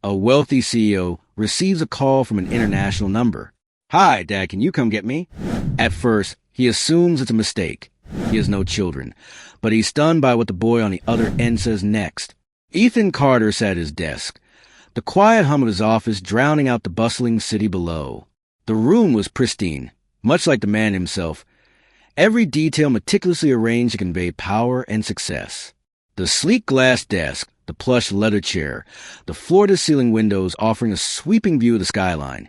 A wealthy CEO receives a call from an international number. "Hi, Dad, can you come get me?" At first, he assumes it's a mistake. He has no children, but he's stunned by what the boy on the other end says next. Ethan Carter sat at his desk, the quiet hum of his office drowning out the bustling city below. The room was pristine, much like the man himself, every detail meticulously arranged to convey power and success. The sleek glass desk, the plush leather chair, the floor-to-ceiling windows offering a sweeping view of the skyline.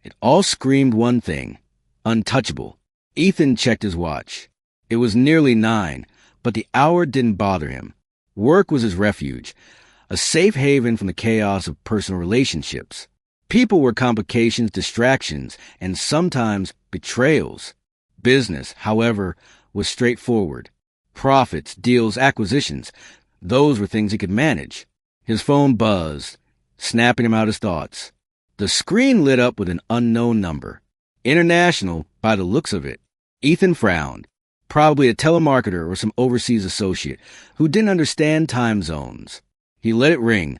It all screamed one thing: untouchable. Ethan checked his watch. It was nearly 9, but the hour didn't bother him. Work was his refuge, a safe haven from the chaos of personal relationships. People were complications, distractions, and sometimes betrayals. Business, however, was straightforward. Profits, deals, acquisitions, those were things he could manage. His phone buzzed, snapping him out his thoughts. The screen lit up with an unknown number. International, by the looks of it. Ethan frowned. Probably a telemarketer or some overseas associate who didn't understand time zones. He let it ring,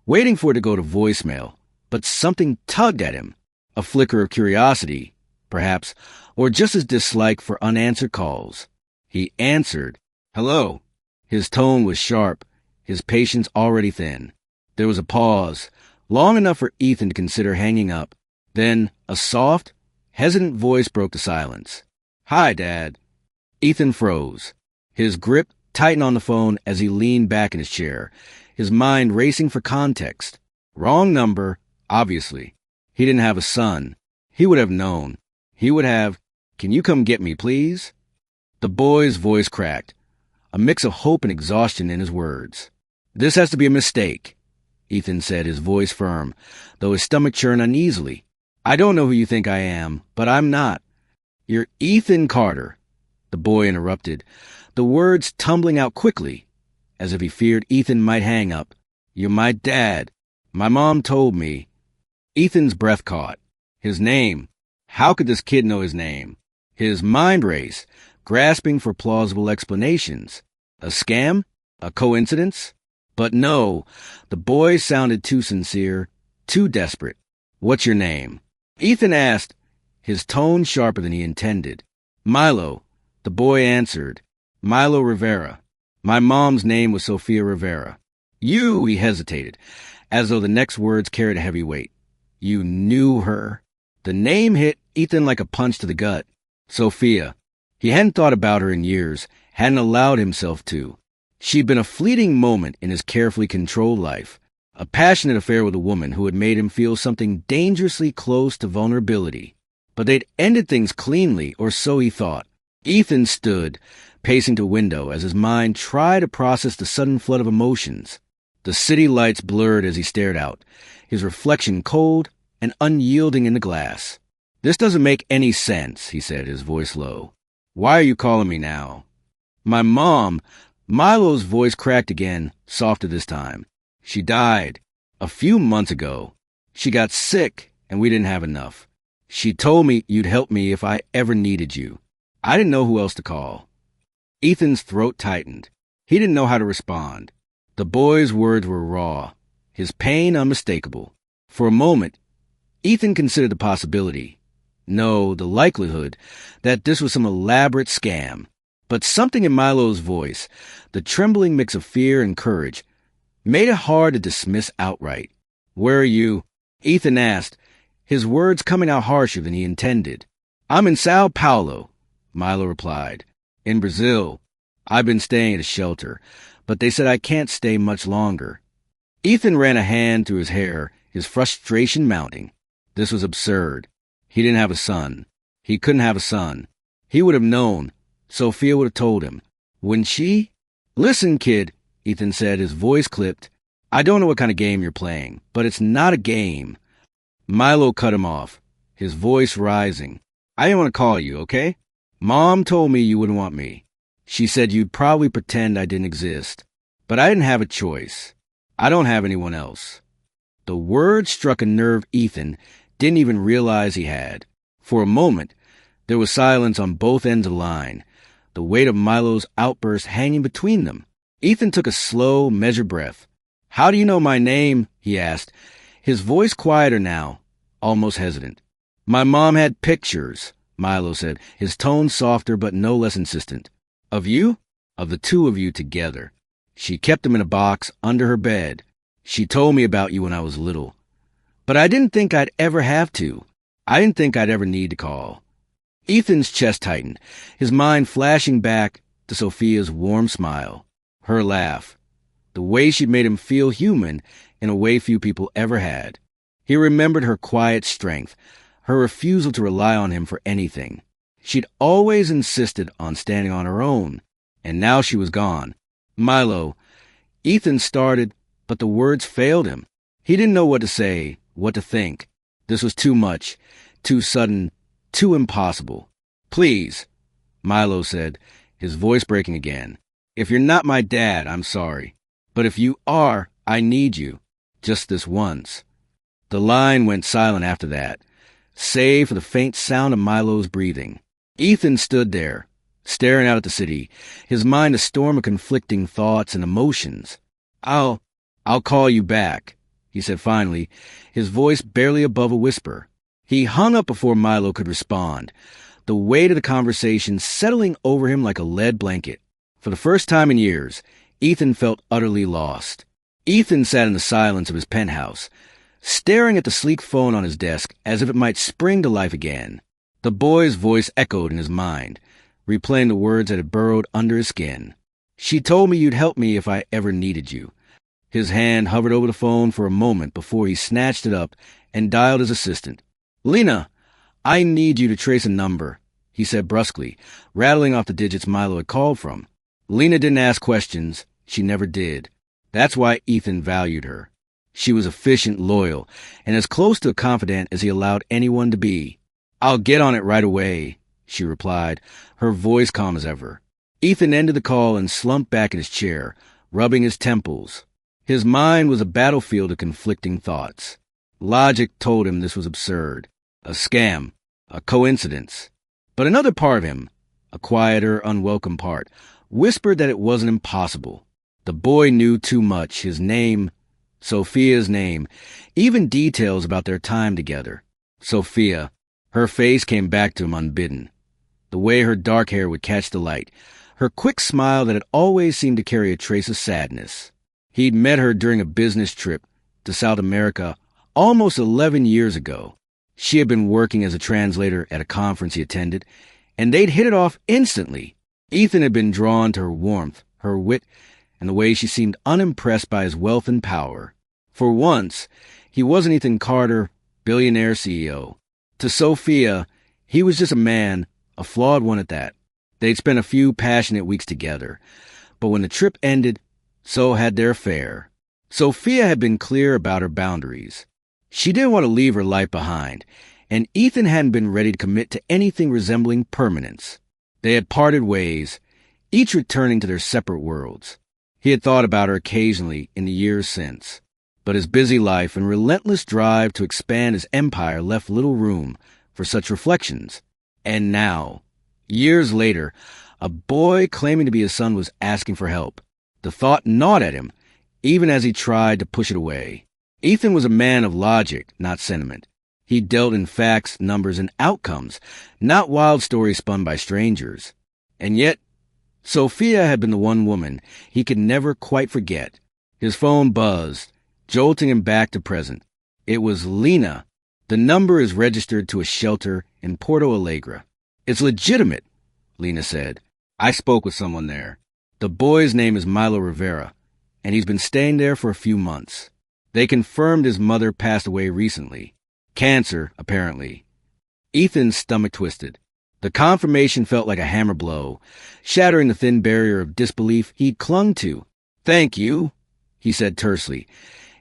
waiting for it to go to voicemail, but something tugged at him. A flicker of curiosity, perhaps, or just his dislike for unanswered calls. He answered. "Hello." His tone was sharp, his patience already thin. There was a pause, long enough for Ethan to consider hanging up. Then a soft, hesitant voice broke the silence. "Hi, Dad." Ethan froze. His grip tightened on the phone as he leaned back in his chair, his mind racing for context. Wrong number, obviously. He didn't have a son. He would have known. He would have, "Can you come get me, please?" The boy's voice cracked, a mix of hope and exhaustion in his words. "This has to be a mistake," Ethan said, his voice firm, though his stomach churned uneasily. "I don't know who you think I am, but I'm not." "You're Ethan Carter," the boy interrupted, the words tumbling out quickly, as if he feared Ethan might hang up. "You're my dad. My mom told me." Ethan's breath caught. His name. How could this kid know his name? His mind raced, grasping for plausible explanations. A scam? A coincidence? But no, the boy sounded too sincere, too desperate. "What's your name?" Ethan asked, his tone sharper than he intended. "Milo," the boy answered. "Milo Rivera. My mom's name was Sofia Rivera." "You," he hesitated, as though the next words carried a heavy weight. "You knew her?" The name hit Ethan like a punch to the gut. Sofia. He hadn't thought about her in years, hadn't allowed himself to. She'd been a fleeting moment in his carefully controlled life, a passionate affair with a woman who had made him feel something dangerously close to vulnerability. But they'd ended things cleanly, or so he thought. Ethan stood, pacing to a window as his mind tried to process the sudden flood of emotions. The city lights blurred as he stared out, his reflection cold and unyielding in the glass. "This doesn't make any sense," he said, his voice low. "Why are you calling me now?" "My mom," Milo's voice cracked again, softer this time. "She died a few months ago. She got sick, and we didn't have enough. She told me you'd help me if I ever needed you. I didn't know who else to call." Ethan's throat tightened. He didn't know how to respond. The boy's words were raw, his pain unmistakable. For a moment, Ethan considered the possibility, no, the likelihood, that this was some elaborate scam. But something in Milo's voice, the trembling mix of fear and courage, made it hard to dismiss outright. "Where are you?" Ethan asked, his words coming out harsher than he intended. "I'm in Sao Paulo," Milo replied. "In Brazil. I've been staying at a shelter, but they said I can't stay much longer." Ethan ran a hand through his hair, his frustration mounting. This was absurd. He didn't have a son. He couldn't have a son. He would have known. Sofia would have told him. When she... "Listen, kid," Ethan said, his voice clipped. "I don't know what kind of game you're playing, but it's not a game." Milo cut him off, his voice rising. "I didn't want to call you, okay? Mom told me you wouldn't want me. She said you'd probably pretend I didn't exist. But I didn't have a choice. I don't have anyone else." The word struck a nerve Ethan didn't even realize he had. For a moment, there was silence on both ends of the line, the weight of Milo's outburst hanging between them. Ethan took a slow, measured breath. "How do you know my name?" he asked, his voice quieter now, almost hesitant. My mom had pictures, Milo said, his tone softer but no less insistent. Of you? Of the two of you together. She kept them in a box under her bed. She told me about you when I was little. But I didn't think I'd ever have to. I didn't think I'd ever need to call. Ethan's chest tightened, his mind flashing back to Sofia's warm smile, her laugh, the way she'd made him feel human in a way few people ever had. He remembered her quiet strength, her refusal to rely on him for anything. She'd always insisted on standing on her own, and now she was gone. Milo, Ethan started, but the words failed him. He didn't know what to say, what to think. This was too much, too sudden, too impossible. Please, Milo said, his voice breaking again. If you're not my dad, I'm sorry. But if you are, I need you. Just this once. The line went silent after that, save for the faint sound of Milo's breathing. Ethan stood there, staring out at the city, his mind a storm of conflicting thoughts and emotions. I'll call you back, he said finally, his voice barely above a whisper. He hung up before Milo could respond, the weight of the conversation settling over him like a lead blanket. For the first time in years, Ethan felt utterly lost. Ethan sat in the silence of his penthouse, staring at the sleek phone on his desk as if it might spring to life again. The boy's voice echoed in his mind, replaying the words that had burrowed under his skin. She told me you'd help me if I ever needed you. His hand hovered over the phone for a moment before he snatched it up and dialed his assistant. Lena, I need you to trace a number, he said brusquely, rattling off the digits Milo had called from. Lena didn't ask questions. She never did. That's why Ethan valued her. She was efficient, loyal, and as close to a confidant as he allowed anyone to be. I'll get on it right away, she replied, her voice calm as ever. Ethan ended the call and slumped back in his chair, rubbing his temples. His mind was a battlefield of conflicting thoughts. Logic told him this was absurd, a scam, a coincidence. But another part of him, a quieter, unwelcome part, whispered that it wasn't impossible. The boy knew too much, his name, Sofia's name, even details about their time together. Sofia. Her face came back to him unbidden. The way her dark hair would catch the light, her quick smile that had always seemed to carry a trace of sadness. He'd met her during a business trip to South America almost 11 years ago. She had been working as a translator at a conference he attended, and they'd hit it off instantly. Ethan had been drawn to her warmth, her wit, and the way she seemed unimpressed by his wealth and power. For once, he wasn't Ethan Carter, billionaire CEO. To Sofia, he was just a man, a flawed one at that. They'd spent a few passionate weeks together, but when the trip ended, so had their affair. Sofia had been clear about her boundaries. She didn't want to leave her life behind, and Ethan hadn't been ready to commit to anything resembling permanence. They had parted ways, each returning to their separate worlds. He had thought about her occasionally in the years since, but his busy life and relentless drive to expand his empire left little room for such reflections. And now, years later, a boy claiming to be his son was asking for help. The thought gnawed at him, even as he tried to push it away. Ethan was a man of logic, not sentiment. He dealt in facts, numbers, and outcomes, not wild stories spun by strangers. And yet, Sofia had been the one woman he could never quite forget. His phone buzzed, jolting him back to present. It was Lena. The number is registered to a shelter in Porto Alegre. It's legitimate, Lena said. I spoke with someone there. The boy's name is Milo Rivera, and he's been staying there for a few months. They confirmed his mother passed away recently. Cancer, apparently. Ethan's stomach twisted. The confirmation felt like a hammer blow, shattering the thin barrier of disbelief he'd clung to. Thank you, he said tersely,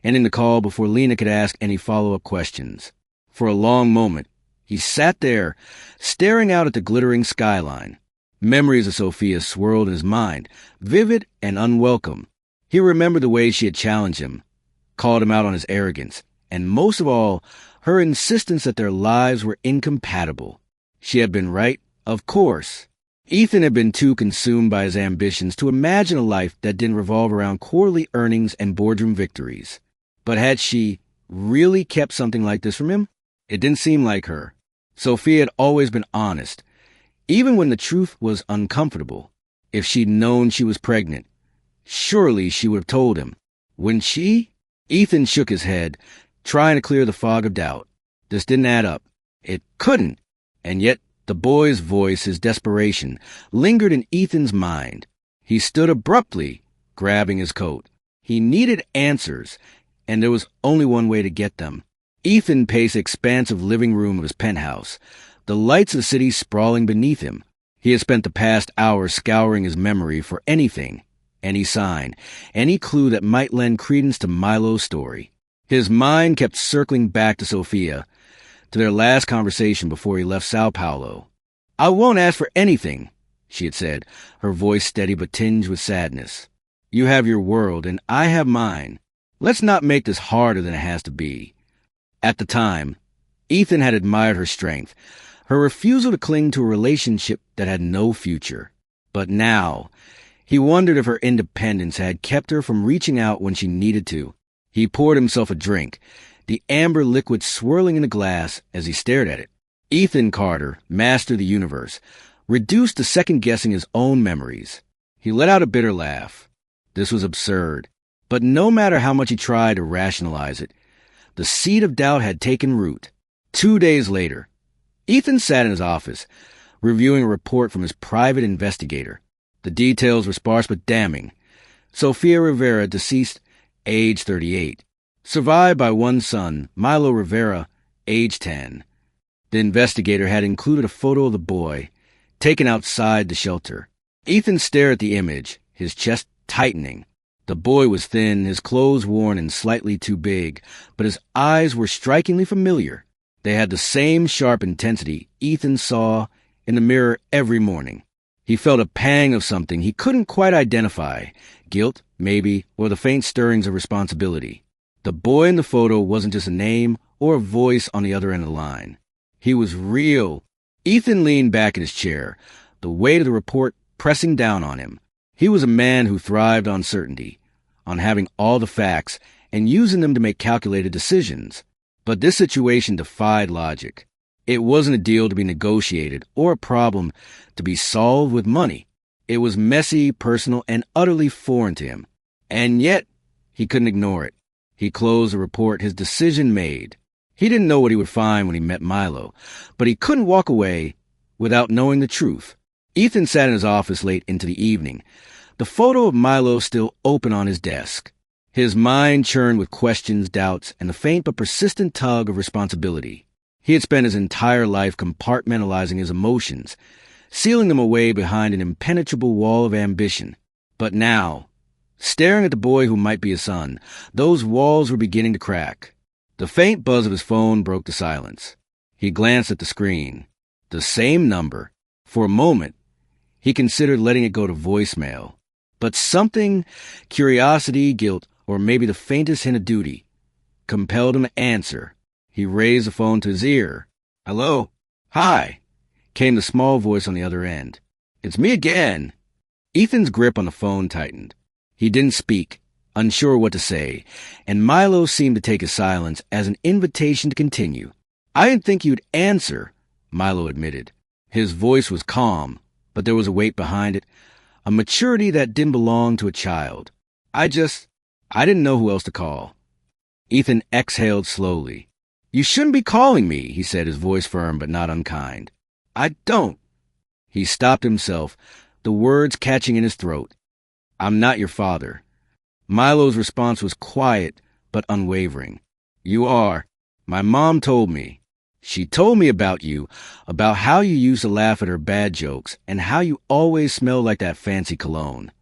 ending the call before Lena could ask any follow-up questions. For a long moment, he sat there, staring out at the glittering skyline. Memories of Sofia swirled in his mind, vivid and unwelcome. He remembered the way she had challenged him, called him out on his arrogance, and most of all, her insistence that their lives were incompatible. She had been right, of course. Ethan had been too consumed by his ambitions to imagine a life that didn't revolve around quarterly earnings and boardroom victories. But had she, really kept something like this from him? It didn't seem like her. Sofia had always been honest, even when the truth was uncomfortable. If she'd known she was pregnant, surely she would have told him. Wouldn't she? Ethan shook his head, trying to clear the fog of doubt. This didn't add up. It couldn't. And yet the boy's voice, his desperation, lingered in Ethan's mind. He stood abruptly, grabbing his coat. He needed answers, and there was only one way to get them. Ethan paced the expansive living room of his penthouse, the lights of the city sprawling beneath him. He had spent the past hours scouring his memory for anything, any sign, any clue that might lend credence to Milo's story. His mind kept circling back to Sofia, to their last conversation before he left Sao Paulo. "I won't ask for anything," she had said, her voice steady but tinged with sadness. "You have your world, and I have mine. Let's not make this harder than it has to be." At the time, Ethan had admired her strength, her refusal to cling to a relationship that had no future. But now, he wondered if her independence had kept her from reaching out when she needed to. He poured himself a drink, the amber liquid swirling in the glass as he stared at it. Ethan Carter, master of the universe, reduced to second-guessing his own memories. He let out a bitter laugh. This was absurd. But no matter how much he tried to rationalize it, the seed of doubt had taken root. 2 days later, Ethan sat in his office, reviewing a report from his private investigator. The details were sparse but damning. Sofia Rivera, deceased, age 38. Survived by one son, Milo Rivera, age 10. The investigator had included a photo of the boy, taken outside the shelter. Ethan stared at the image, his chest tightening. The boy was thin, his clothes worn and slightly too big, but his eyes were strikingly familiar. They had the same sharp intensity Ethan saw in the mirror every morning. He felt a pang of something he couldn't quite identify, guilt, maybe, or the faint stirrings of responsibility. The boy in the photo wasn't just a name or a voice on the other end of the line. He was real. Ethan leaned back in his chair, the weight of the report pressing down on him. He was a man who thrived on certainty, on having all the facts and using them to make calculated decisions. But this situation defied logic. It wasn't a deal to be negotiated or a problem to be solved with money. It was messy, personal, and utterly foreign to him. And yet, he couldn't ignore it. He closed the report, his decision made. He didn't know what he would find when he met Milo, but he couldn't walk away without knowing the truth. Ethan sat in his office late into the evening, the photo of Milo still open on his desk. His mind churned with questions, doubts, and the faint but persistent tug of responsibility. He had spent his entire life compartmentalizing his emotions, sealing them away behind an impenetrable wall of ambition. But now, staring at the boy who might be his son, those walls were beginning to crack. The faint buzz of his phone broke the silence. He glanced at the screen. The same number. For a moment, he considered letting it go to voicemail. But something, curiosity, guilt, or maybe the faintest hint of duty, compelled him to answer. He raised the phone to his ear. "Hello?" "Hi," came the small voice on the other end. "It's me again." Ethan's grip on the phone tightened. He didn't speak, unsure what to say, and Milo seemed to take his silence as an invitation to continue. "I didn't think you'd answer," Milo admitted. His voice was calm, but there was a weight behind it, a maturity that didn't belong to a child. I didn't know who else to call." Ethan exhaled slowly. "You shouldn't be calling me," he said, his voice firm but not unkind. "I don't." He stopped himself, the words catching in his throat. "I'm not your father." Milo's response was quiet but unwavering. "You are. My mom told me. She told me about you, about how you used to laugh at her bad jokes, and how you always smelled like that fancy cologne."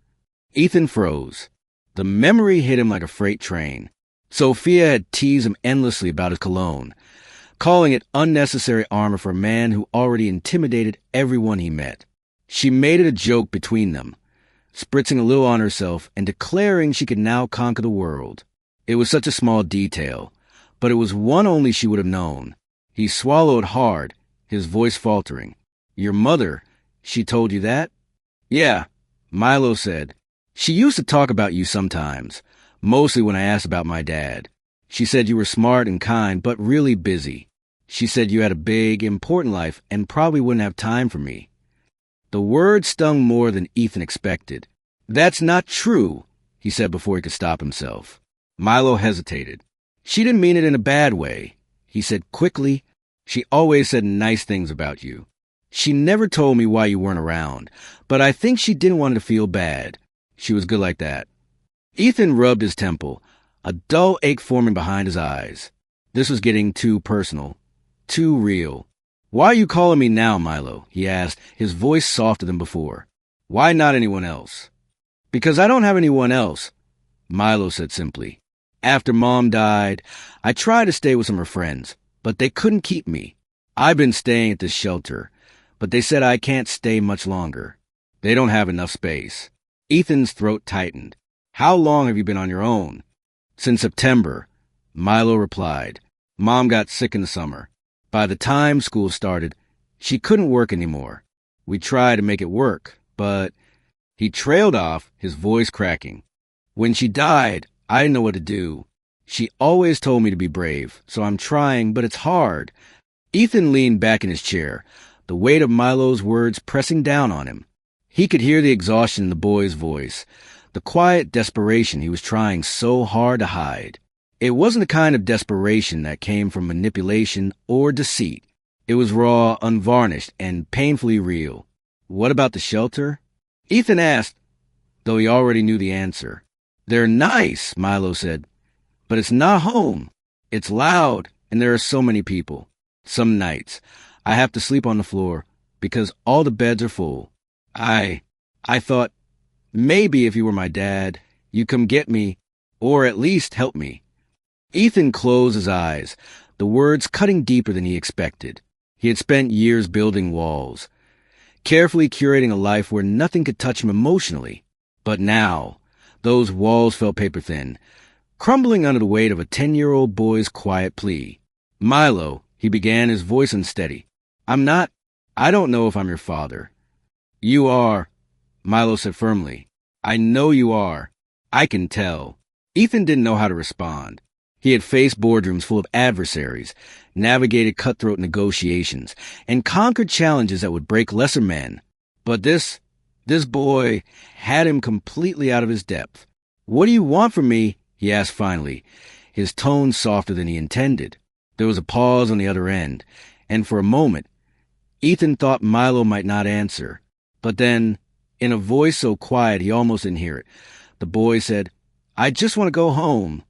Ethan froze. The memory hit him like a freight train. Sofia had teased him endlessly about his cologne, calling it unnecessary armor for a man who already intimidated everyone he met. She made it a joke between them, spritzing a little on herself and declaring she could now conquer the world. It was such a small detail, but it was one only she would have known. He swallowed hard, his voice faltering. "Your mother, she told you that?" "Yeah," Milo said. "She used to talk about you sometimes, mostly when I asked about my dad. She said you were smart and kind, but really busy. She said you had a big, important life and probably wouldn't have time for me. The words stung more than Ethan expected. That's not true, he said before he could stop himself. Milo hesitated. She didn't mean it in a bad way, he said quickly. She always said nice things about you. She never told me why you weren't around, but I think she didn't want to feel bad. She was good like that. Ethan rubbed his temple, a dull ache forming behind his eyes. This was getting too personal, too real. Why are you calling me now, Milo? He asked, his voice softer than before. Why not anyone else? Because I don't have anyone else, Milo said simply. After Mom died, I tried to stay with some of her friends, but they couldn't keep me. I've been staying at this shelter, but they said I can't stay much longer. They don't have enough space. Ethan's throat tightened. How long have you been on your own? Since September, Milo replied. Mom got sick in the summer. By the time school started, she couldn't work anymore. We tried to make it work, but... He trailed off, his voice cracking. When she died, I didn't know what to do. She always told me to be brave, so I'm trying, but it's hard. Ethan leaned back in his chair, the weight of Milo's words pressing down on him. He could hear the exhaustion in the boy's voice, the quiet desperation he was trying so hard to hide. It wasn't the kind of desperation that came from manipulation or deceit. It was raw, unvarnished, and painfully real. What about the shelter? Ethan asked, though he already knew the answer. They're nice, Milo said, but it's not home. It's loud, and there are so many people. Some nights, I have to sleep on the floor because all the beds are full. I thought, maybe if you were my dad, you'd come get me, or at least help me. Ethan closed his eyes, the words cutting deeper than he expected. He had spent years building walls, carefully curating a life where nothing could touch him emotionally. But now, those walls felt paper-thin, crumbling under the weight of a 10-year-old boy's quiet plea. Milo, he began, his voice unsteady. I don't know if I'm your father. You are, Milo said firmly. I know you are. I can tell. Ethan didn't know how to respond. He had faced boardrooms full of adversaries, navigated cutthroat negotiations, and conquered challenges that would break lesser men. But this boy had him completely out of his depth. What do you want from me? He asked finally, his tone softer than he intended. There was a pause on the other end, and for a moment, Ethan thought Milo might not answer. But then, in a voice so quiet he almost didn't hear it, the boy said, I just want to go home.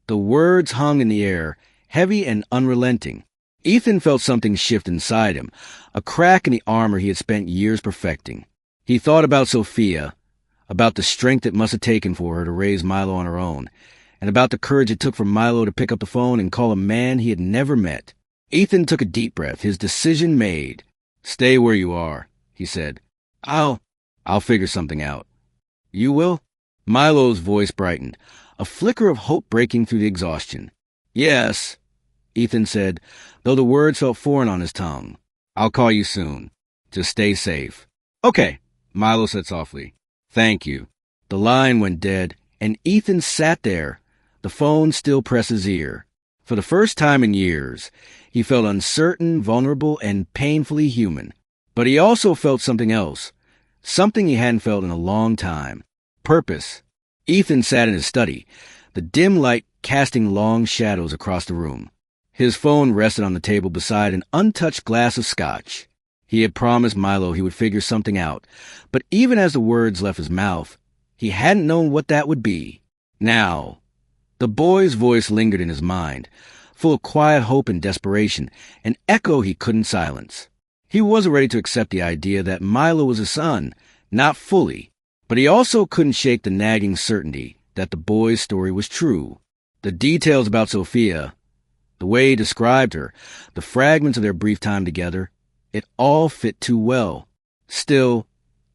The words hung in the air, heavy and unrelenting. Ethan felt something shift inside him, a crack in the armor he had spent years perfecting. He thought about Sofia, about the strength it must have taken for her to raise Milo on her own, and about the courage it took for Milo to pick up the phone and call a man he had never met. Ethan took a deep breath, his decision made. Stay where you are, he said. I'll figure something out. You will? Milo's voice brightened, a flicker of hope breaking through the exhaustion. Yes, Ethan said, though the words felt foreign on his tongue. I'll call you soon. Just stay safe. Okay, Milo said softly. Thank you. The line went dead, and Ethan sat there, the phone still pressed his ear. For the first time in years, he felt uncertain, vulnerable, and painfully human. But he also felt something else, something he hadn't felt in a long time. Purpose. Ethan sat in his study, the dim light casting long shadows across the room. His phone rested on the table beside an untouched glass of scotch. He had promised Milo he would figure something out, but even as the words left his mouth, he hadn't known what that would be. Now, the boy's voice lingered in his mind, full of quiet hope and desperation, an echo he couldn't silence. He wasn't ready to accept the idea that Milo was his son, not fully, but he also couldn't shake the nagging certainty that the boy's story was true. The details about Sofia, the way he described her, the fragments of their brief time together, it all fit too well. Still,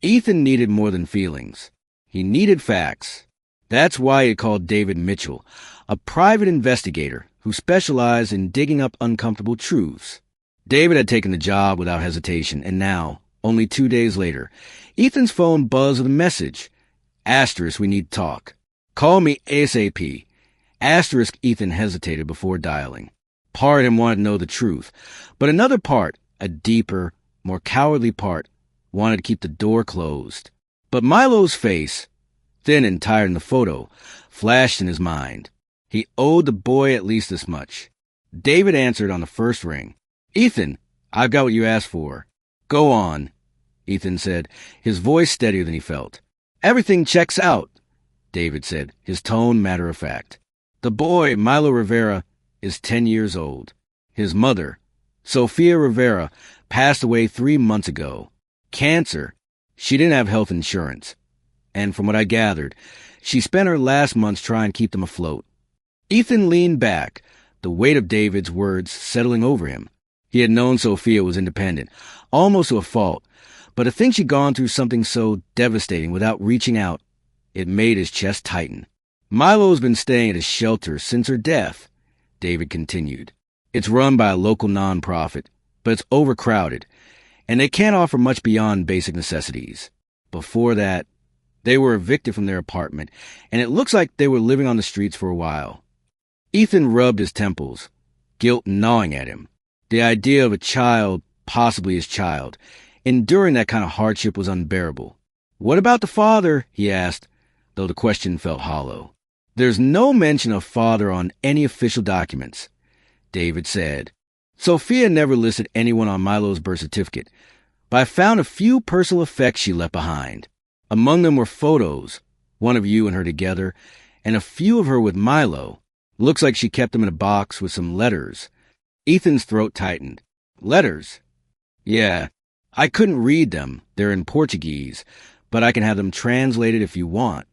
Ethan needed more than feelings. He needed facts. That's why he had called David Mitchell, a private investigator who specialized in digging up uncomfortable truths. David had taken the job without hesitation, and now, only 2 days later, Ethan's phone buzzed with a message. Asterisk, we need to talk. Call me ASAP. Asterisk Ethan hesitated before dialing. Part of him wanted to know the truth, but another part, a deeper, more cowardly part, wanted to keep the door closed. But Milo's face, thin and tired in the photo, flashed in his mind. He owed the boy at least this much. David answered on the first ring. "Ethan, I've got what you asked for." "Go on," Ethan said, his voice steadier than he felt. "Everything checks out," David said, his tone matter-of-fact. "The boy, Milo Rivera, is 10 years old. His mother, Sofia Rivera, passed away 3 months ago. Cancer. She didn't have health insurance. And from what I gathered, she spent her last months trying to keep them afloat." Ethan leaned back, the weight of David's words settling over him. He had known Sofia was independent, almost to a fault, but to think she'd gone through something so devastating without reaching out, it made his chest tighten. "Milo's been staying at his shelter since her death," David continued. "It's run by a local nonprofit, but it's overcrowded, and they can't offer much beyond basic necessities. Before that, they were evicted from their apartment, and it looks like they were living on the streets for a while." Ethan rubbed his temples, guilt gnawing at him. The idea of a child, possibly his child, enduring that kind of hardship was unbearable. "What about the father?" he asked, though the question felt hollow. "There's no mention of father on any official documents," David said. "Sofia never listed anyone on Milo's birth certificate, but I found a few personal effects she left behind. Among them were photos, one of you and her together, and a few of her with Milo. Looks like she kept them in a box with some letters." Ethan's throat tightened. "Letters?" "Yeah. I couldn't read them. They're in Portuguese, but I can have them translated if you want."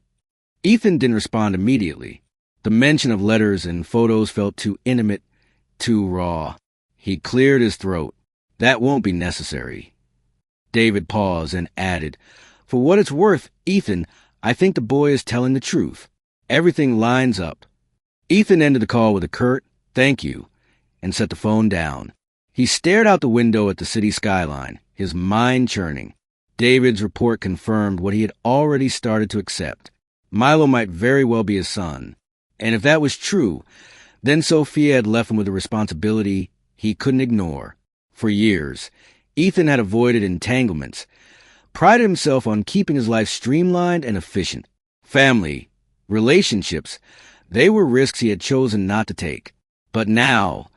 Ethan didn't respond immediately. The mention of letters and photos felt too intimate, too raw. He cleared his throat. "That won't be necessary." David paused and added, "For what it's worth, Ethan, I think the boy is telling the truth. Everything lines up." Ethan ended the call with a curt, "Thank you," and set the phone down. He stared out the window at the city skyline, his mind churning. David's report confirmed what he had already started to accept. Milo might very well be his son. And if that was true, then Sofia had left him with a responsibility he couldn't ignore. For years, Ethan had avoided entanglements, prided himself on keeping his life streamlined and efficient. Family, relationships, they were risks he had chosen not to take. But now,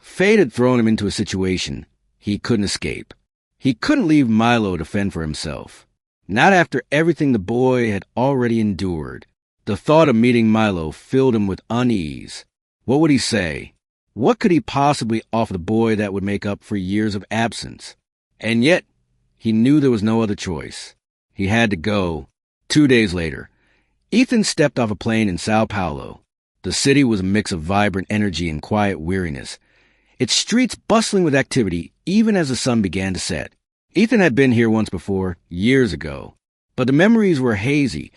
fate had thrown him into a situation he couldn't escape. He couldn't leave Milo to fend for himself. Not after everything the boy had already endured. The thought of meeting Milo filled him with unease. What would he say? What could he possibly offer the boy that would make up for years of absence? And yet, he knew there was no other choice. He had to go. 2 days later, Ethan stepped off a plane in Sao Paulo. The city was a mix of vibrant energy and quiet weariness, its streets bustling with activity even as the sun began to set. Ethan had been here once before, years ago, but the memories were hazy,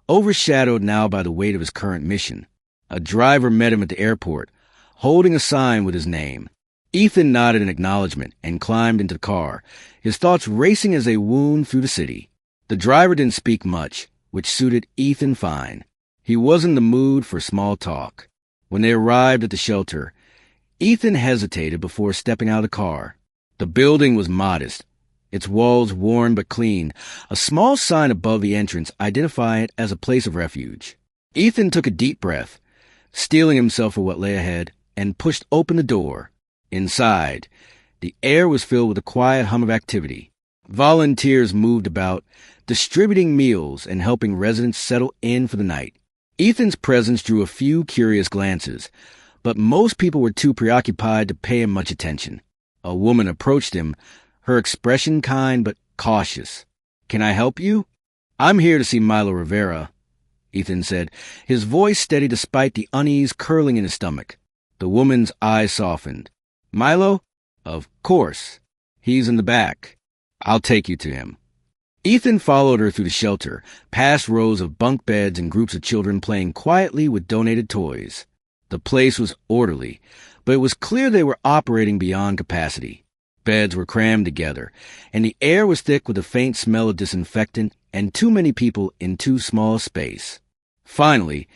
overshadowed now by the weight of his current mission. A driver met him at the airport, holding a sign with his name. Ethan nodded in acknowledgement and climbed into the car, his thoughts racing as they wound through the city. The driver didn't speak much, which suited Ethan fine. He wasn't in the mood for small talk. When they arrived at the shelter, Ethan hesitated before stepping out of the car. The building was modest, its walls worn but clean, a small sign above the entrance identifying it as a place of refuge. Ethan took a deep breath, steeling himself for what lay ahead, and pushed open the door. Inside, the air was filled with a quiet hum of activity. Volunteers moved about, distributing meals and helping residents settle in for the night. Ethan's presence drew a few curious glances, but most people were too preoccupied to pay him much attention. A woman approached him, her expression kind but cautious. "Can I help you?" "I'm here to see Milo Rivera," Ethan said, his voice steady despite the unease curling in his stomach. The woman's eyes softened. "Milo? Of course. He's in the back. I'll take you to him." Ethan followed her through the shelter, past rows of bunk beds and groups of children playing quietly with donated toys. The place was orderly, but it was clear they were operating beyond capacity. Beds were crammed together, and the air was thick with a faint smell of disinfectant and too many people in too small a space. Finally,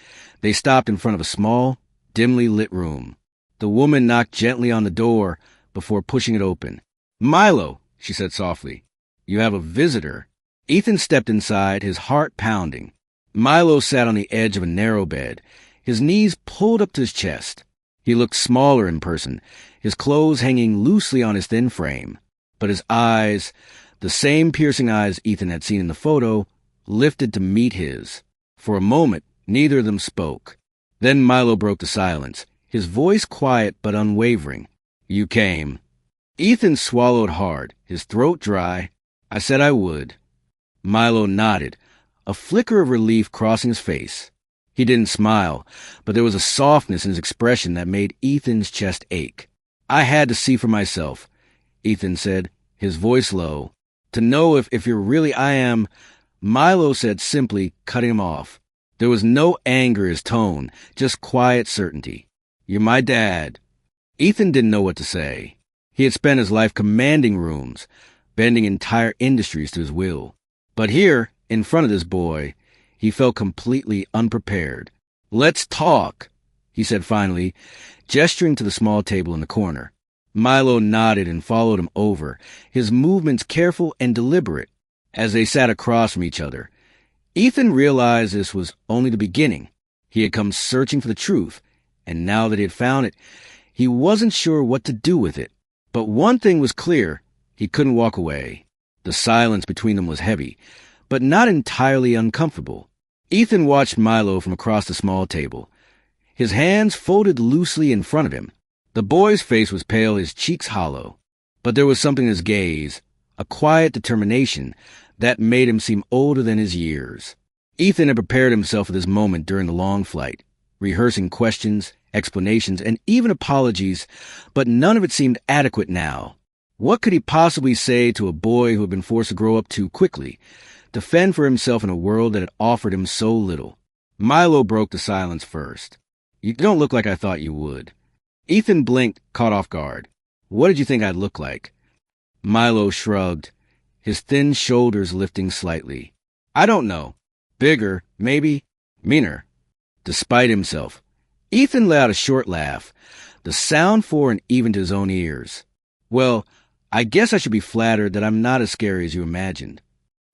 They stopped in front of a small, dimly lit room. The woman knocked gently on the door before pushing it open. "Milo," she said softly, "you have a visitor." Ethan stepped inside, his heart pounding. Milo sat on the edge of a narrow bed, his knees pulled up to his chest. He looked smaller in person, his clothes hanging loosely on his thin frame. But his eyes, the same piercing eyes Ethan had seen in the photo, lifted to meet his. For a moment, neither of them spoke. Then Milo broke the silence, his voice quiet but unwavering. "You came." Ethan swallowed hard, his throat dry. "I said I would." Milo nodded, a flicker of relief crossing his face. He didn't smile, but there was a softness in his expression that made Ethan's chest ache. "I had to see for myself," Ethan said, his voice low. "To know if you're really I am," Milo said simply, cutting him off. There was no anger in his tone, just quiet certainty. "You're my dad." Ethan didn't know what to say. He had spent his life commanding rooms, bending entire industries to his will. But here, in front of this boy, he felt completely unprepared. "Let's talk," he said finally, gesturing to the small table in the corner. Milo nodded and followed him over, his movements careful and deliberate. As they sat across from each other, Ethan realized this was only the beginning. He had come searching for the truth, and now that he had found it, he wasn't sure what to do with it. But one thing was clear, he couldn't walk away. The silence between them was heavy, but not entirely uncomfortable. Ethan watched Milo from across the small table, his hands folded loosely in front of him. The boy's face was pale, his cheeks hollow. But there was something in his gaze, a quiet determination, that made him seem older than his years. Ethan had prepared himself for this moment during the long flight, rehearsing questions, explanations, and even apologies, but none of it seemed adequate now. What could he possibly say to a boy who had been forced to grow up too quickly, to fend for himself in a world that had offered him so little? Milo broke the silence first. "You don't look like I thought you would." Ethan blinked, caught off guard. "What did you think I'd look like?" Milo shrugged, his thin shoulders lifting slightly. "I don't know. Bigger, maybe. Meaner." Despite himself, Ethan let out a short laugh, the sound foreign even to his own ears. "Well, I guess I should be flattered that I'm not as scary as you imagined."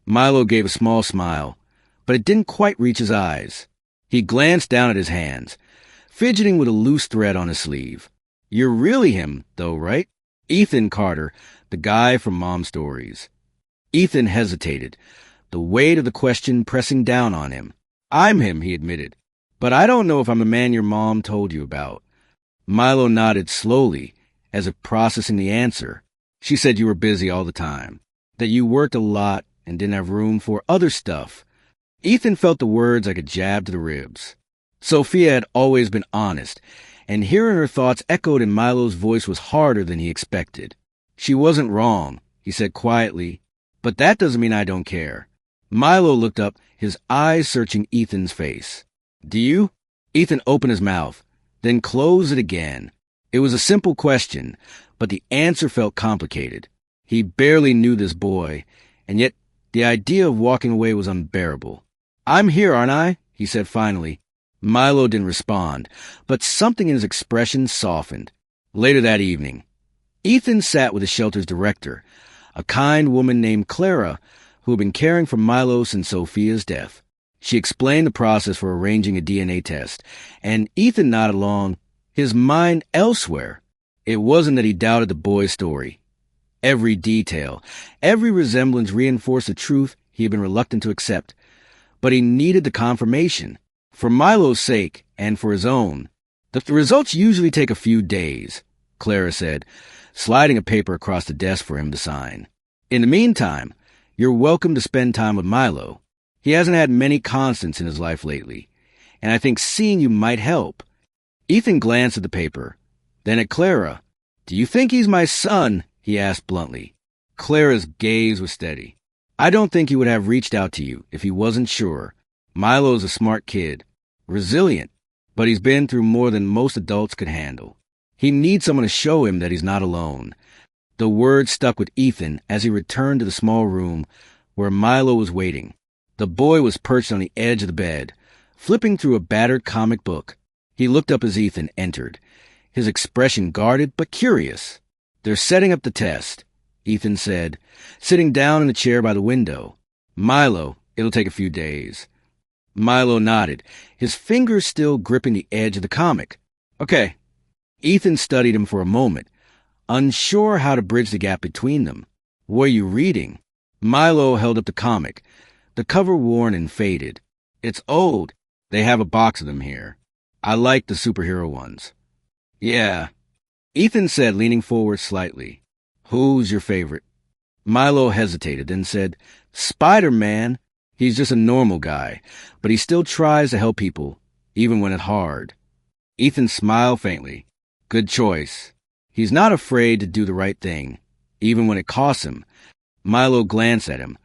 Milo gave a small smile, but it didn't quite reach his eyes. He glanced down at his hands, fidgeting with a loose thread on his sleeve. "You're really him, though, right? Ethan Carter, the guy from Mom Stories." Ethan hesitated, the weight of the question pressing down on him. "I'm him," he admitted. "But I don't know if I'm the man your mom told you about." Milo nodded slowly, as if processing the answer. "She said you were busy all the time, that you worked a lot and didn't have room for other stuff." Ethan felt the words like a jab to the ribs. Sofia had always been honest, and hearing her thoughts echoed in Milo's voice was harder than he expected. "She wasn't wrong," he said quietly, "but that doesn't mean I don't care." Milo looked up, his eyes searching Ethan's face. "Do you?" Ethan opened his mouth, then closed it again. It was a simple question, but the answer felt complicated. He barely knew this boy, and yet the idea of walking away was unbearable. "I'm here, aren't I?" he said finally. Milo didn't respond, but something in his expression softened. Later that evening, Ethan sat with the shelter's director, a kind woman named Clara, who had been caring for Milo since Sofia's death. She explained the process for arranging a DNA test, and Ethan nodded along, his mind elsewhere. It wasn't that he doubted the boy's story. Every detail, every resemblance reinforced the truth he had been reluctant to accept, but he needed the confirmation. For Milo's sake, and for his own. "The results usually take a few days," Clara said, sliding a paper across the desk for him to sign. "In the meantime, you're welcome to spend time with Milo. He hasn't had many constants in his life lately, and I think seeing you might help." Ethan glanced at the paper, then at Clara. "Do you think he's my son?" he asked bluntly. Clara's gaze was steady. "I don't think he would have reached out to you if he wasn't sure. Milo's a smart kid, resilient, but he's been through more than most adults could handle. He needs someone to show him that he's not alone." The words stuck with Ethan as he returned to the small room where Milo was waiting. The boy was perched on the edge of the bed, flipping through a battered comic book. He looked up as Ethan entered, his expression guarded but curious. "They're setting up the test," Ethan said, sitting down in the chair by the window. "Milo, it'll take a few days." Milo nodded, his fingers still gripping the edge of the comic. "Okay." Ethan studied him for a moment, unsure how to bridge the gap between them. "What are you reading?" Milo held up the comic, the cover worn and faded. "It's old. They have a box of them here. I like the superhero ones." "Yeah," Ethan said, leaning forward slightly. "Who's your favorite?" Milo hesitated, then said, "Spider-Man. He's just a normal guy, but he still tries to help people, even when it's hard." Ethan smiled faintly. "Good choice. He's not afraid to do the right thing, even when it costs him." Milo glanced at him,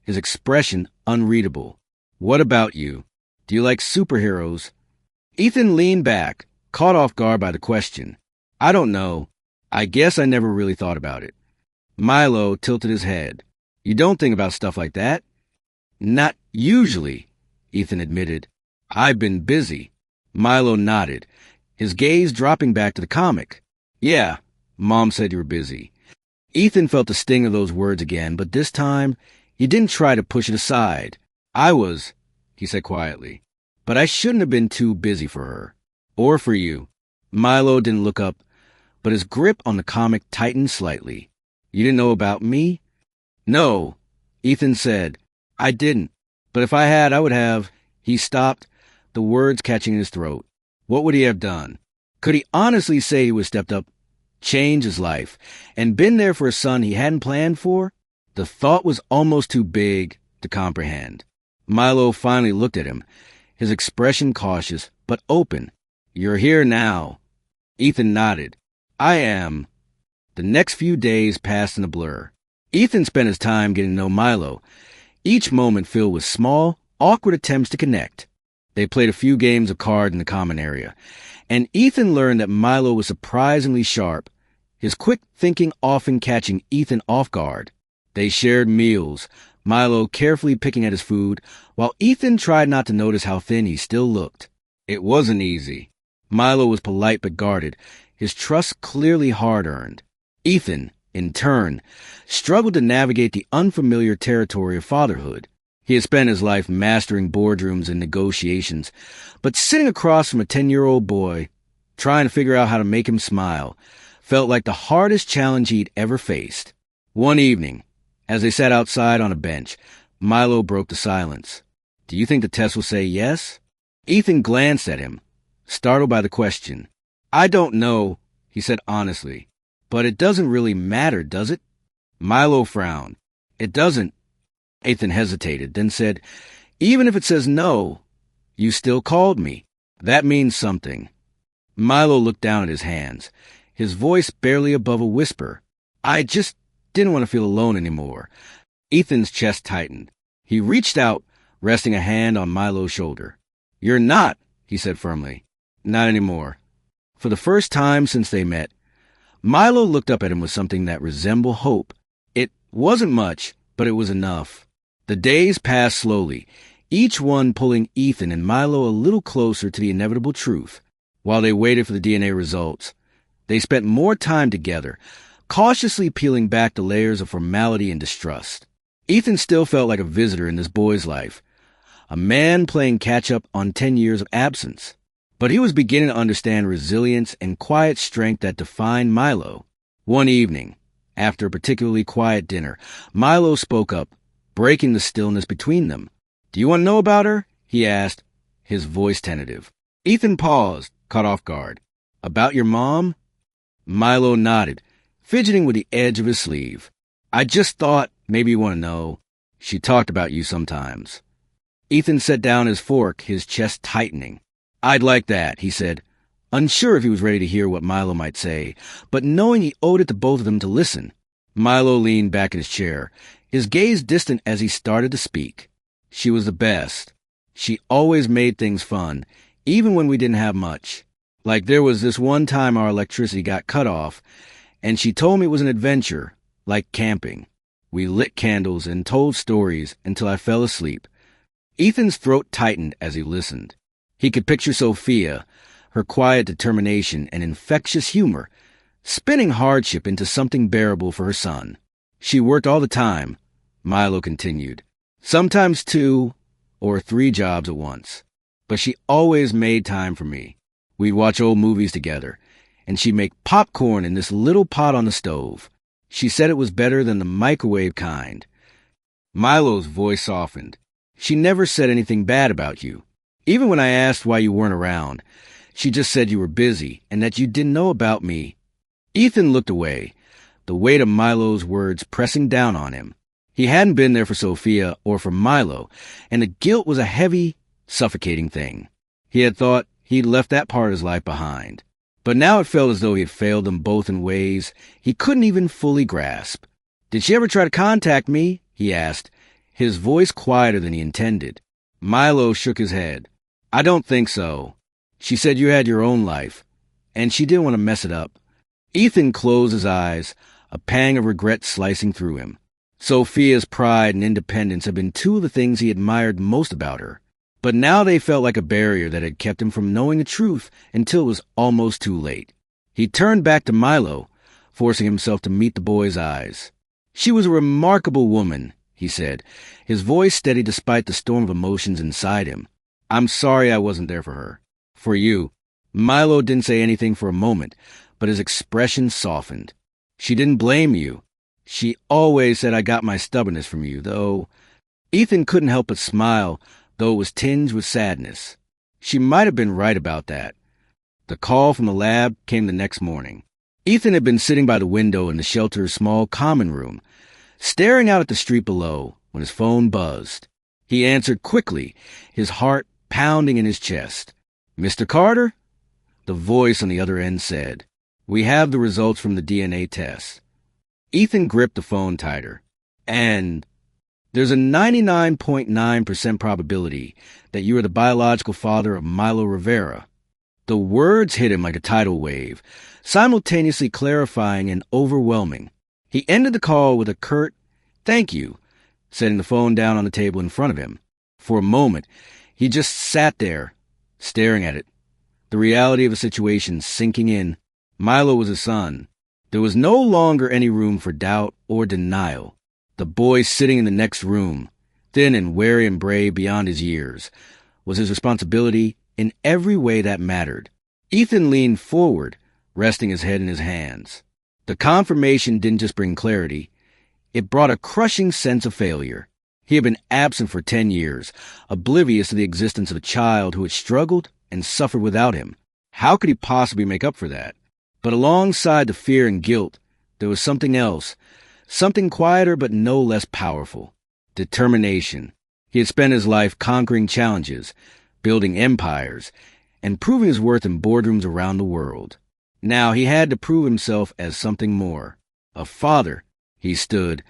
his expression unreadable. "What about you? Do you like superheroes?" Ethan leaned back, caught off guard by the question. "I don't know. I guess I never really thought about it." Milo tilted his head. "You don't think about stuff like that?" "Not usually," Ethan admitted. "I've been busy." Milo nodded, his gaze dropping back to the comic. "Yeah, Mom said you were busy." Ethan felt the sting of those words again, but this time he didn't try to push it aside. "I was," he said quietly, "but I shouldn't have been too busy for her. Or for you." Milo didn't look up, but his grip on the comic tightened slightly. "You didn't know about me?" "No," Ethan said. "I didn't. But if I had, I would have." He stopped, the words catching in his throat. What would he have done? Could he honestly say he would have stepped up, changed his life, and been there for a son he hadn't planned for? The thought was almost too big to comprehend. Milo finally looked at him, his expression cautious but open. "You're here now." Ethan nodded. "I am." The next few days passed in a blur. Ethan spent his time getting to know Milo, each moment filled with small, awkward attempts to connect. They played a few games of cards in the common area, and Ethan learned that Milo was surprisingly sharp, his quick thinking often catching Ethan off guard. They shared meals, Milo carefully picking at his food, while Ethan tried not to notice how thin he still looked. It wasn't easy. Milo was polite but guarded, his trust clearly hard-earned. Ethan, in turn, struggled to navigate the unfamiliar territory of fatherhood. He had spent his life mastering boardrooms and negotiations, but sitting across from a 10-year-old boy, trying to figure out how to make him smile, felt like the hardest challenge he'd ever faced. One evening, as they sat outside on a bench, Milo broke the silence. "Do you think the test will say yes?" Ethan glanced at him, startled by the question. "I don't know," he said honestly. "But it doesn't really matter, does it?" Milo frowned. "It doesn't." Ethan hesitated, then said, "Even if it says no, you still called me. That means something." Milo looked down at his hands, his voice barely above a whisper. "I just didn't want to feel alone anymore." Ethan's chest tightened. He reached out, resting a hand on Milo's shoulder. "You're not," he said firmly. "Not anymore." For the first time since they met, Milo looked up at him with something that resembled hope. It wasn't much, but it was enough. The days passed slowly, each one pulling Ethan and Milo a little closer to the inevitable truth. While they waited for the DNA results, they spent more time together, cautiously peeling back the layers of formality and distrust. Ethan still felt like a visitor in this boy's life, a man playing catch-up on 10 years of absence. But he was beginning to understand resilience and quiet strength that defined Milo. One evening, after a particularly quiet dinner, Milo spoke up, breaking the stillness between them. "Do you want to know about her?" he asked, his voice tentative. Ethan paused, caught off guard. "About your mom?" Milo nodded, fidgeting with the edge of his sleeve. "I just thought maybe you want to know. She talked about you sometimes." Ethan set down his fork, his chest tightening. "I'd like that," he said, unsure if he was ready to hear what Milo might say, but knowing he owed it to both of them to listen. Milo leaned back in his chair, his gaze distant as he started to speak. "She was the best. She always made things fun, even when we didn't have much. Like there was this one time our electricity got cut off, and she told me it was an adventure, like camping. We lit candles and told stories until I fell asleep." Ethan's throat tightened as he listened. He could picture Sofia, her quiet determination and infectious humor, spinning hardship into something bearable for her son. She worked all the time, Milo continued, sometimes 2 or 3 jobs at once. But she always made time for me. We'd watch old movies together, and she'd make popcorn in this little pot on the stove. She said it was better than the microwave kind. Milo's voice softened. She never said anything bad about you. Even when I asked why you weren't around, she just said you were busy and that you didn't know about me. Ethan looked away, the weight of Milo's words pressing down on him. He hadn't been there for Sofia or for Milo, and the guilt was a heavy, suffocating thing. He had thought he'd left that part of his life behind. But now it felt as though he had failed them both in ways he couldn't even fully grasp. "Did she ever try to contact me?" he asked, his voice quieter than he intended. Milo shook his head. "I don't think so. She said you had your own life, and she didn't want to mess it up." Ethan closed his eyes, a pang of regret slicing through him. Sofia's pride and independence had been 2 of the things he admired most about her. But now they felt like a barrier that had kept him from knowing the truth until it was almost too late. He turned back to Milo, forcing himself to meet the boy's eyes. "She was a remarkable woman," he said, his voice steady despite the storm of emotions inside him. "I'm sorry I wasn't there for her. For you." Milo didn't say anything for a moment, but his expression softened. "She didn't blame you. She always said I got my stubbornness from you, though." Ethan couldn't help but smile, though it was tinged with sadness. She might have been right about that. The call from the lab came the next morning. Ethan had been sitting by the window in the shelter's small common room, staring out at the street below, when his phone buzzed. He answered quickly, his heart pounding in his chest. "Mr. Carter?" The voice on the other end said, "We have the results from the DNA test." Ethan gripped the phone tighter. "And there's a 99.9% probability that you are the biological father of Milo Rivera." The words hit him like a tidal wave, simultaneously clarifying and overwhelming. He ended the call with a curt, "Thank you," setting the phone down on the table in front of him. For a moment, he just sat there, staring at it, the reality of the situation sinking in. Milo was his son. There was no longer any room for doubt or denial. The boy sitting in the next room, thin and wary and brave beyond his years, was his responsibility in every way that mattered. Ethan leaned forward, resting his head in his hands. The confirmation didn't just bring clarity. It brought a crushing sense of failure. He had been absent for 10 years, oblivious to the existence of a child who had struggled and suffered without him. How could he possibly make up for that? But alongside the fear and guilt, there was something else, something quieter but no less powerful. Determination. He had spent his life conquering challenges, building empires, and proving his worth in boardrooms around the world. Now he had to prove himself as something more. A father. He stood,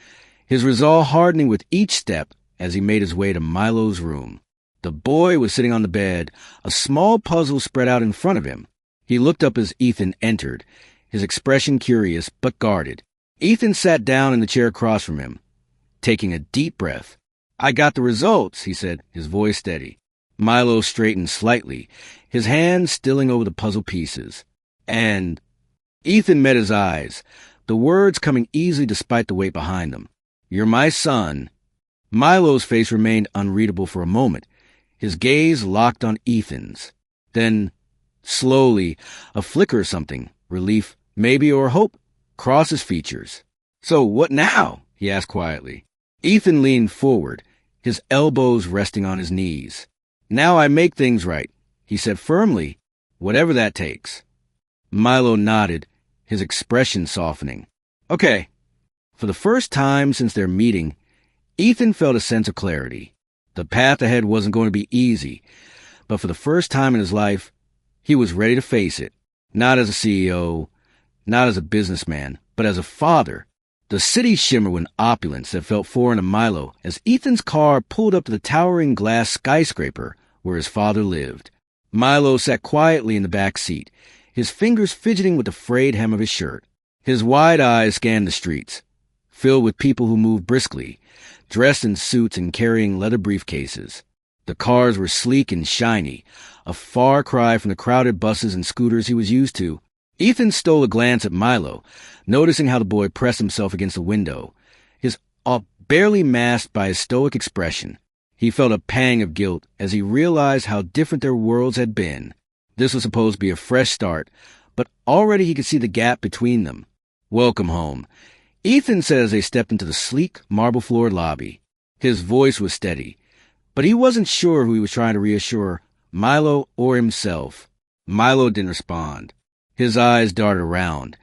his resolve hardening with each step as he made his way to Milo's room. The boy was sitting on the bed, a small puzzle spread out in front of him. He looked up as Ethan entered, his expression curious but guarded. Ethan sat down in the chair across from him, taking a deep breath. "I got the results," he said, his voice steady. Milo straightened slightly, his hand stilling over the puzzle pieces. "And—" Ethan met his eyes, the words coming easily despite the weight behind them. "You're my son." Milo's face remained unreadable for a moment, his gaze locked on Ethan's. Then, slowly, a flicker of something, relief, maybe, or hope, crossed his features. "So what now?" he asked quietly. Ethan leaned forward, his elbows resting on his knees. "Now I make things right," he said firmly, "whatever that takes." Milo nodded, his expression softening. "Okay." For the first time since their meeting, Ethan felt a sense of clarity. The path ahead wasn't going to be easy, but for the first time in his life, he was ready to face it. Not as a CEO, not as a businessman, but as a father. The city shimmered with opulence that felt foreign to Milo as Ethan's car pulled up to the towering glass skyscraper where his father lived. Milo sat quietly in the back seat, his fingers fidgeting with the frayed hem of his shirt. His wide eyes scanned the streets, filled with people who moved briskly, dressed in suits and carrying leather briefcases. The cars were sleek and shiny, a far cry from the crowded buses and scooters he was used to. Ethan stole a glance at Milo, noticing how the boy pressed himself against the window, his awe barely masked by his stoic expression. He felt a pang of guilt as he realized how different their worlds had been. This was supposed to be a fresh start, but already he could see the gap between them. "Welcome home," Ethan said as they stepped into the sleek, marble-floored lobby. His voice was steady, but he wasn't sure who he was trying to reassure, Milo or himself. Milo didn't respond. His eyes darted around,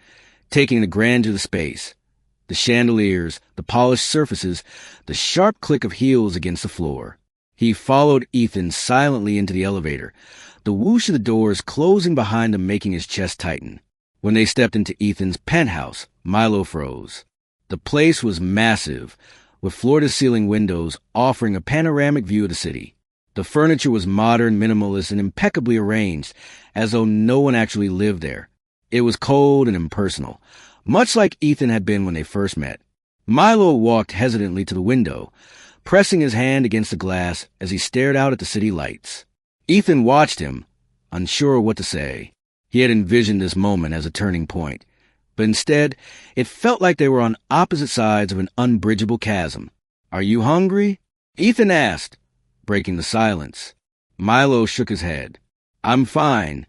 taking the grandeur of the space. The chandeliers, the polished surfaces, the sharp click of heels against the floor. He followed Ethan silently into the elevator, the whoosh of the doors closing behind him making his chest tighten. When they stepped into Ethan's penthouse, Milo froze. The place was massive, with floor-to-ceiling windows offering a panoramic view of the city. The furniture was modern, minimalist, and impeccably arranged, as though no one actually lived there. It was cold and impersonal, much like Ethan had been when they first met. Milo walked hesitantly to the window, pressing his hand against the glass as he stared out at the city lights. Ethan watched him, unsure what to say. He had envisioned this moment as a turning point, but instead, it felt like they were on opposite sides of an unbridgeable chasm. "Are you hungry?" Ethan asked, breaking the silence. Milo shook his head. "I'm fine."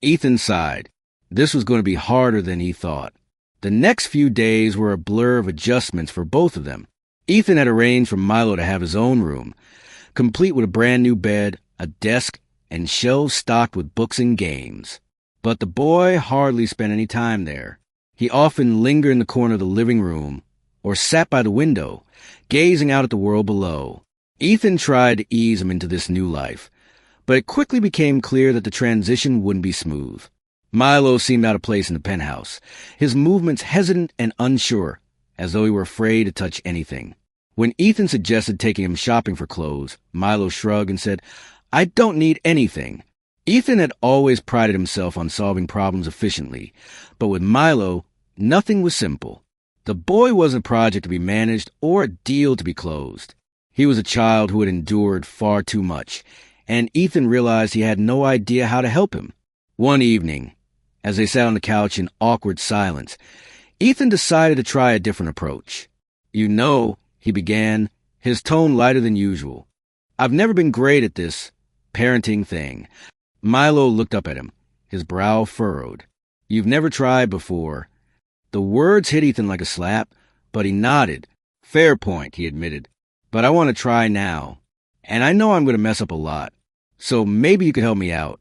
Ethan sighed. This was going to be harder than he thought. The next few days were a blur of adjustments for both of them. Ethan had arranged for Milo to have his own room, complete with a brand new bed, a desk, and shelves stocked with books and games. But the boy hardly spent any time there. He often lingered in the corner of the living room or sat by the window, gazing out at the world below. Ethan tried to ease him into this new life, but it quickly became clear that the transition wouldn't be smooth. Milo seemed out of place in the penthouse, his movements hesitant and unsure, as though he were afraid to touch anything. When Ethan suggested taking him shopping for clothes, Milo shrugged and said, "I don't need anything." Ethan had always prided himself on solving problems efficiently, but with Milo, nothing was simple. The boy wasn't a project to be managed or a deal to be closed. He was a child who had endured far too much, and Ethan realized he had no idea how to help him. One evening, as they sat on the couch in awkward silence, Ethan decided to try a different approach. "You know," he began, his tone lighter than usual, "I've never been great at this parenting thing." Milo looked up at him, his brow furrowed. "You've never tried before." The words hit Ethan like a slap, but he nodded. "Fair point," he admitted. "But I want to try now. And I know I'm going to mess up a lot. So maybe you could help me out."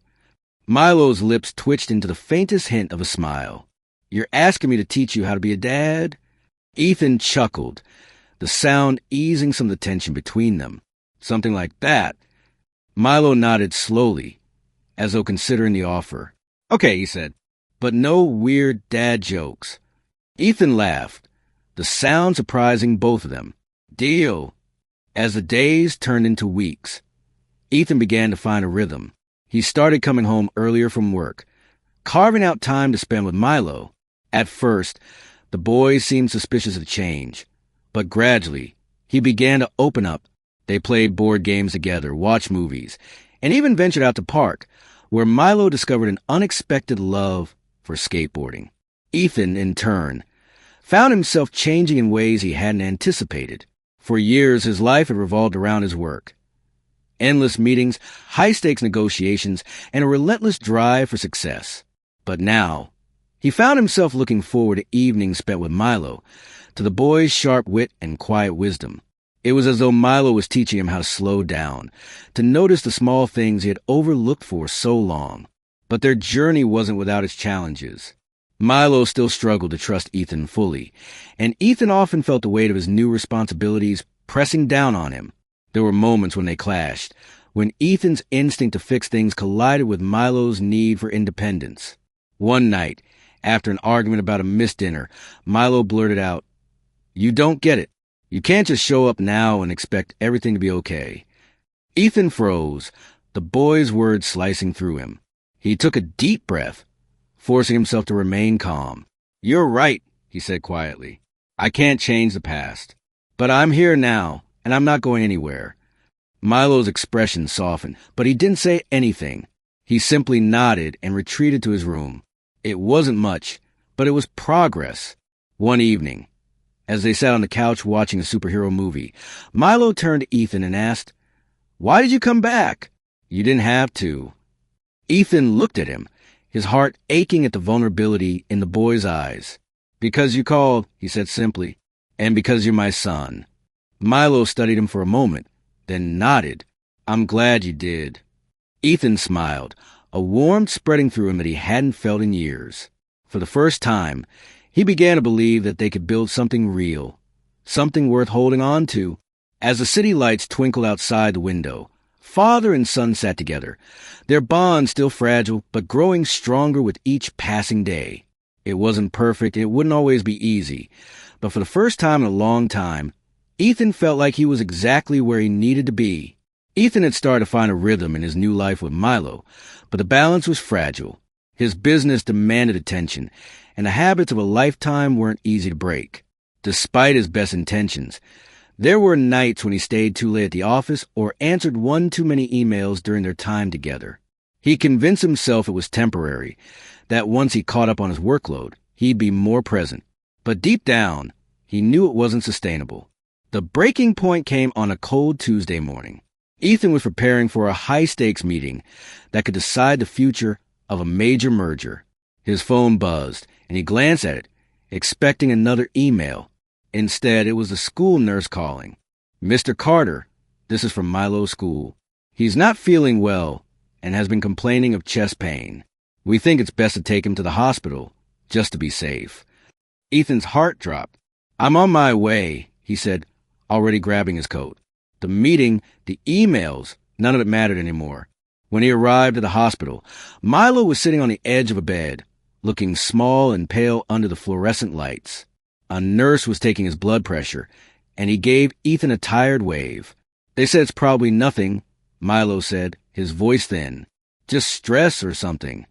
Milo's lips twitched into the faintest hint of a smile. "You're asking me to teach you how to be a dad?" Ethan chuckled, the sound easing some of the tension between them. "Something like that." Milo nodded slowly, as though considering the offer. "Okay," he said, "but no weird dad jokes." Ethan laughed, the sound surprising both of them. "Deal." As the days turned into weeks, Ethan began to find a rhythm. He started coming home earlier from work, carving out time to spend with Milo. At first, the boy seemed suspicious of the change, but gradually, he began to open up. They played board games together, watched movies, and even ventured out to park, where Milo discovered an unexpected love for skateboarding. Ethan, in turn, found himself changing in ways he hadn't anticipated. For years, his life had revolved around his work. Endless meetings, high-stakes negotiations, and a relentless drive for success. But now, he found himself looking forward to evenings spent with Milo, to the boy's sharp wit and quiet wisdom. It was as though Milo was teaching him how to slow down, to notice the small things he had overlooked for so long. But their journey wasn't without its challenges. Milo still struggled to trust Ethan fully, and Ethan often felt the weight of his new responsibilities pressing down on him. There were moments when they clashed, when Ethan's instinct to fix things collided with Milo's need for independence. One night, after an argument about a missed dinner, Milo blurted out, "You don't get it. You can't just show up now and expect everything to be okay." Ethan froze, the boy's words slicing through him. He took a deep breath, forcing himself to remain calm. "You're right," he said quietly. "I can't change the past. But I'm here now, and I'm not going anywhere." Milo's expression softened, but he didn't say anything. He simply nodded and retreated to his room. It wasn't much, but it was progress. One evening, as they sat on the couch watching a superhero movie, Milo turned to Ethan and asked, "Why did you come back?" "You didn't have to." Ethan looked at him, his heart aching at the vulnerability in the boy's eyes. "Because you called," he said simply, "and because you're my son." Milo studied him for a moment, then nodded. "I'm glad you did." Ethan smiled, a warmth spreading through him that he hadn't felt in years. For the first time, he began to believe that they could build something real, something worth holding on to. As the city lights twinkled outside the window, father and son sat together, their bond still fragile but growing stronger with each passing day. It wasn't perfect, it wouldn't always be easy, but for the first time in a long time, Ethan felt like he was exactly where he needed to be. Ethan had started to find a rhythm in his new life with Milo, but the balance was fragile. His business demanded attention, and the habits of a lifetime weren't easy to break. Despite his best intentions, there were nights when he stayed too late at the office or answered one too many emails during their time together. He convinced himself it was temporary, that once he caught up on his workload, he'd be more present. But deep down, he knew it wasn't sustainable. The breaking point came on a cold Tuesday morning. Ethan was preparing for a high-stakes meeting that could decide the future of a major merger. His phone buzzed, and he glanced at it, expecting another email. Instead, it was the school nurse calling. "Mr. Carter, this is from Milo's school. He's not feeling well and has been complaining of chest pain. We think it's best to take him to the hospital, just to be safe." Ethan's heart dropped. "I'm on my way," he said, already grabbing his coat. The meeting, the emails, none of it mattered anymore. When he arrived at the hospital, Milo was sitting on the edge of a bed, looking small and pale under the fluorescent lights. A nurse was taking his blood pressure, and he gave Ethan a tired wave. "They said it's probably nothing," Milo said, his voice thin. "Just stress or something."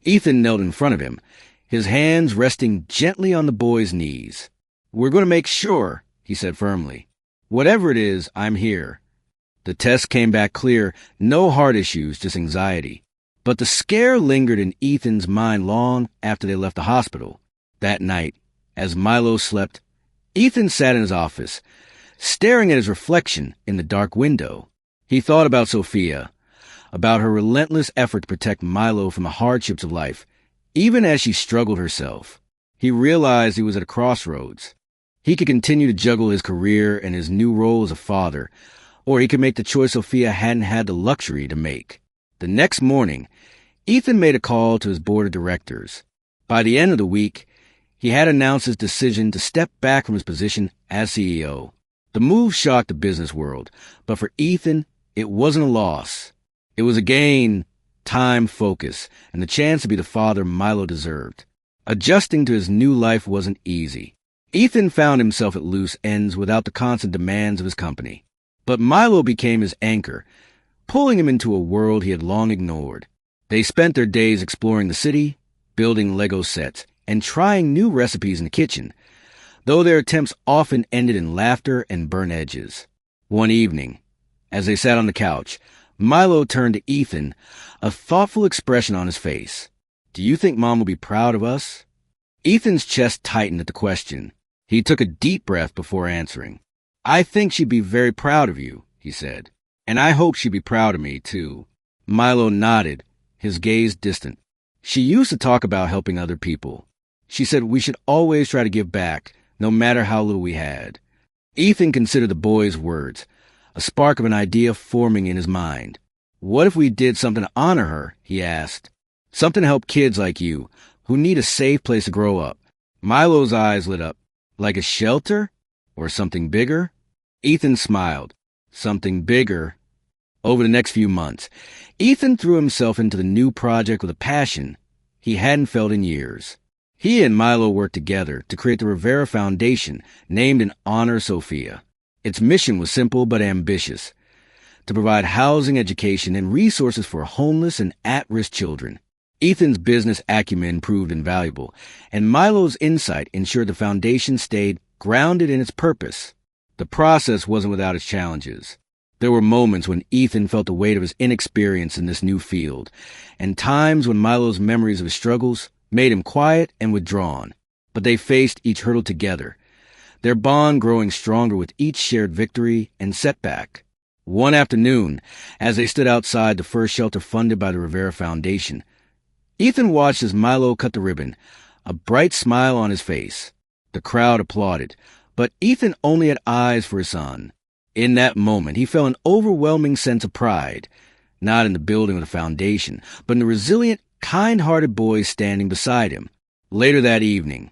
Ethan knelt in front of him, his hands resting gently on the boy's knees. "We're going to make sure," he said firmly. "Whatever it is, I'm here." The test came back clear, no heart issues, just anxiety. But the scare lingered in Ethan's mind long after they left the hospital. That night, as Milo slept, Ethan sat in his office, staring at his reflection in the dark window. He thought about Sofia, about her relentless effort to protect Milo from the hardships of life, even as she struggled herself. He realized he was at a crossroads. He could continue to juggle his career and his new role as a father, or he could make the choice Sofia hadn't had the luxury to make. The next morning, Ethan made a call to his board of directors. By the end of the week, he had announced his decision to step back from his position as CEO. The move shocked the business world, but for Ethan, it wasn't a loss. It was a gain, time, focus, and the chance to be the father Milo deserved. Adjusting to his new life wasn't easy. Ethan found himself at loose ends without the constant demands of his company. But Milo became his anchor, pulling him into a world he had long ignored. They spent their days exploring the city, building Lego sets, and trying new recipes in the kitchen, though their attempts often ended in laughter and burnt edges. One evening, as they sat on the couch, Milo turned to Ethan, a thoughtful expression on his face. "Do you think Mom will be proud of us?" Ethan's chest tightened at the question. He took a deep breath before answering. "I think she'd be very proud of you," he said. "And I hope she'd be proud of me, too." Milo nodded, his gaze distant. "She used to talk about helping other people. She said we should always try to give back, no matter how little we had." Ethan considered the boy's words, a spark of an idea forming in his mind. "What if we did something to honor her?" he asked. "Something to help kids like you, who need a safe place to grow up." Milo's eyes lit up. "Like a shelter? Or something bigger?" Ethan smiled. "Something bigger." Over the next few months, Ethan threw himself into the new project with a passion he hadn't felt in years. He and Milo worked together to create the Rivera Foundation, named in honor of Sofia. Its mission was simple but ambitious: to provide housing, education, and resources for homeless and at-risk children. Ethan's business acumen proved invaluable, and Milo's insight ensured the foundation stayed grounded in its purpose. The process wasn't without its challenges. There were moments when Ethan felt the weight of his inexperience in this new field, and times when Milo's memories of his struggles made him quiet and withdrawn. But they faced each hurdle together, their bond growing stronger with each shared victory and setback. One afternoon, as they stood outside the first shelter funded by the Rivera Foundation, Ethan watched as Milo cut the ribbon, a bright smile on his face. The crowd applauded, but Ethan only had eyes for his son. In that moment, he felt an overwhelming sense of pride, not in the building of the foundation, but in the resilient, kind-hearted boys standing beside him. Later that evening,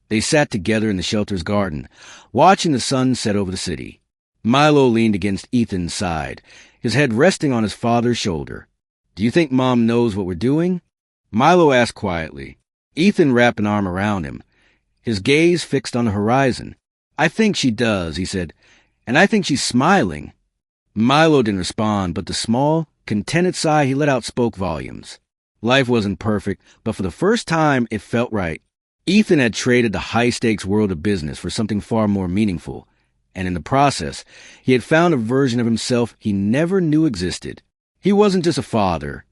they sat together in the shelter's garden, watching the sun set over the city. Milo leaned against Ethan's side, his head resting on his father's shoulder. "Do you think Mom knows what we're doing?" Milo asked quietly. Ethan wrapped an arm around him, his gaze fixed on the horizon. "I think she does," he said, "and I think she's smiling." Milo didn't respond, but the small, contented sigh he let out spoke volumes. Life wasn't perfect, but for the first time, it felt right. Ethan had traded the high-stakes world of business for something far more meaningful, and in the process, he had found a version of himself he never knew existed. He wasn't just a father.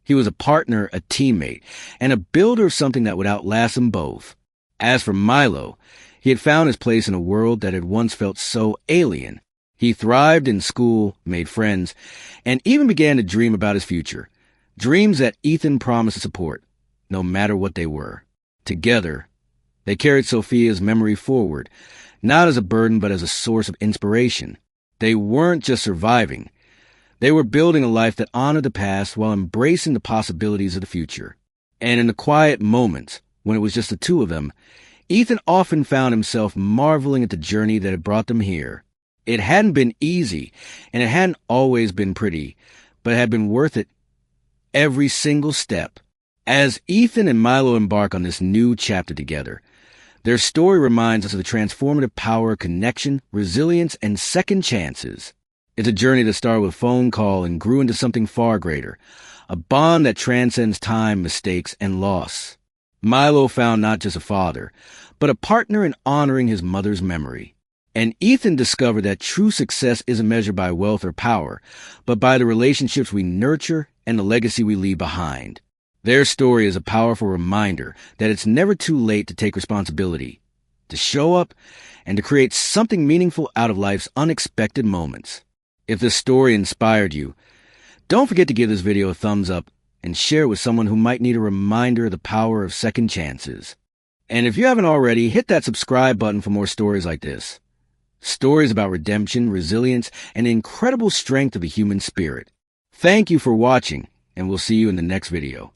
He was a partner, a teammate, and a builder of something that would outlast them both. As for Milo, he had found his place in a world that had once felt so alien. He thrived in school, made friends, and even began to dream about his future. Dreams that Ethan promised to support, no matter what they were. Together, they carried Sofia's memory forward, not as a burden but as a source of inspiration. They weren't just surviving. They were building a life that honored the past while embracing the possibilities of the future. And in the quiet moments, when it was just the two of them, Ethan often found himself marveling at the journey that had brought them here. It hadn't been easy, and it hadn't always been pretty, but it had been worth it every single step. As Ethan and Milo embark on this new chapter together, their story reminds us of the transformative power of connection, resilience, and second chances. It's a journey that started with a phone call and grew into something far greater, a bond that transcends time, mistakes, and loss. Milo found not just a father, but a partner in honoring his mother's memory. And Ethan discovered that true success isn't measured by wealth or power, but by the relationships we nurture and the legacy we leave behind. Their story is a powerful reminder that it's never too late to take responsibility, to show up, and to create something meaningful out of life's unexpected moments. If this story inspired you, don't forget to give this video a thumbs up and share it with someone who might need a reminder of the power of second chances. And if you haven't already, hit that subscribe button for more stories like this. Stories about redemption, resilience, and the incredible strength of the human spirit. Thank you for watching, and we'll see you in the next video.